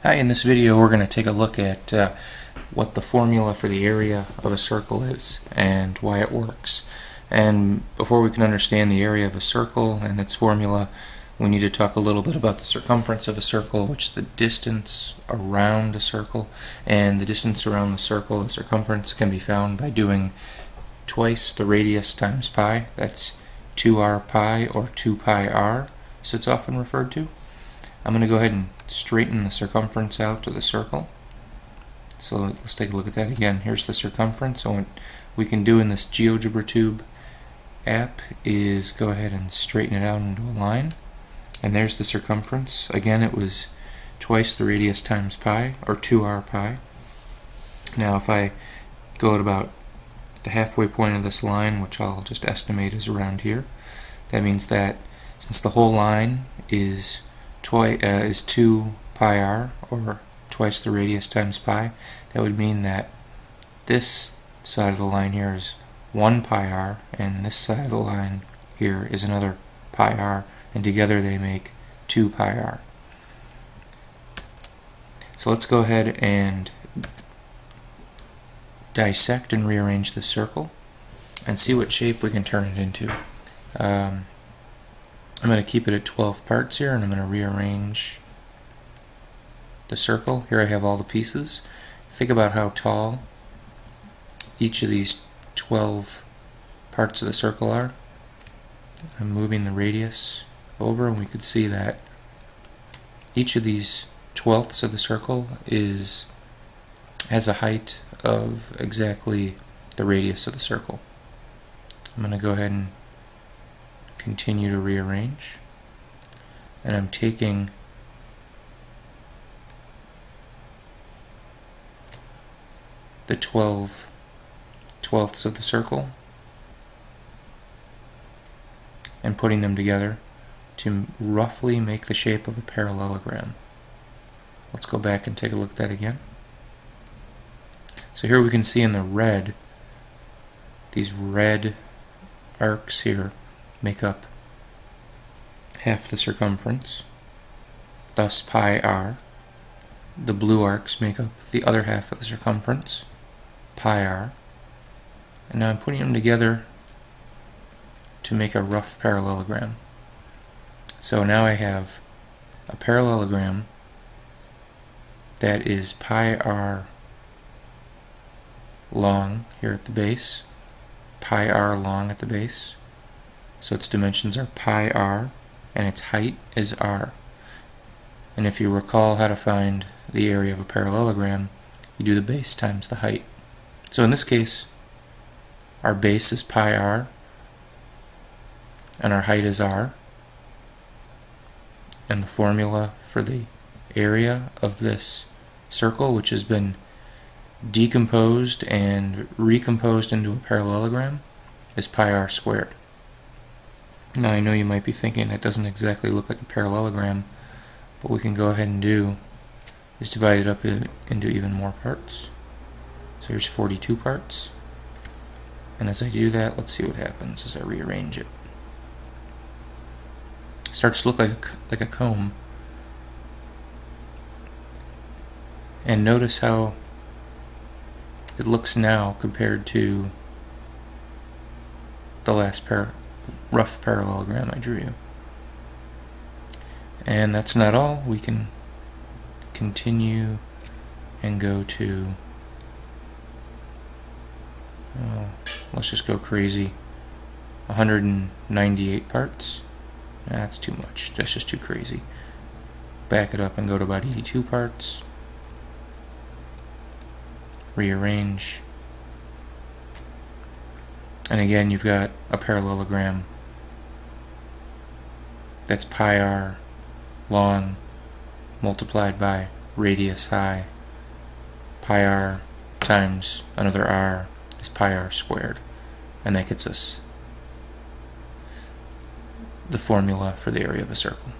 Hi, in this video we're going to take a look at what the formula for the area of a circle is and why it works. And before we can understand the area of a circle and its formula, we need to talk a little bit about the circumference of a circle, which is the distance around a circle. And the distance around the circle, the circumference, can be found by doing twice the radius times pi. That's 2r pi, or 2 pi r, as it's often referred to. I'm going to go ahead and straighten the circumference out of the circle. So let's take a look at that again. Here's the circumference. So what we can do in this GeoGebra Tube app is go ahead and straighten it out into a line. And there's the circumference. Again, it was twice the radius times pi, or 2r pi. Now if I go at about the halfway point of this line, which I'll just estimate is around here, that means that since the whole line is 2 pi r, or twice the radius times pi, that would mean that this side of the line here is 1 pi r, and this side of the line here is another pi r, and together they make 2 pi r. So let's go ahead and dissect and rearrange the circle and see what shape we can turn it into. I'm going to keep it at 12 parts here, and I'm going to rearrange the circle. Here I have all the pieces. Think about how tall each of these 12 parts of the circle are. I'm moving the radius over, and we could see that each of these twelfths of the circle has a height of exactly the radius of the circle. I'm going to go ahead and continue to rearrange, and I'm taking the 12 twelfths of the circle and putting them together to roughly make the shape of a parallelogram. Let's go back and take a look at that again. So here we can see in the red, these red arcs here make up half the circumference, thus pi r. The blue arcs make up the other half of the circumference, pi r. And now I'm putting them together to make a rough parallelogram. So now I have a parallelogram that is pi r long here at the base, pi r long at the base. So its dimensions are pi r, and its height is r. And if you recall how to find the area of a parallelogram, you do the base times the height. So in this case, our base is pi r, and our height is r. And the formula for the area of this circle, which has been decomposed and recomposed into a parallelogram, is pi r squared. Now I know you might be thinking that doesn't exactly look like a parallelogram, but what we can go ahead and do is divide it up into even more parts. So here's 42 parts, and as I do that, let's see what happens as I rearrange it. It starts to look like a comb, and notice how it looks now compared to the last rough parallelogram I drew you. And that's not all. We can continue and go to, let's just go crazy, 198 parts. That's too much. That's just too crazy. Back it up and go to about 82 parts. Rearrange. And again, you've got a parallelogram that's pi r long multiplied by radius high. Pi r times another r is pi r squared, and that gets us the formula for the area of a circle.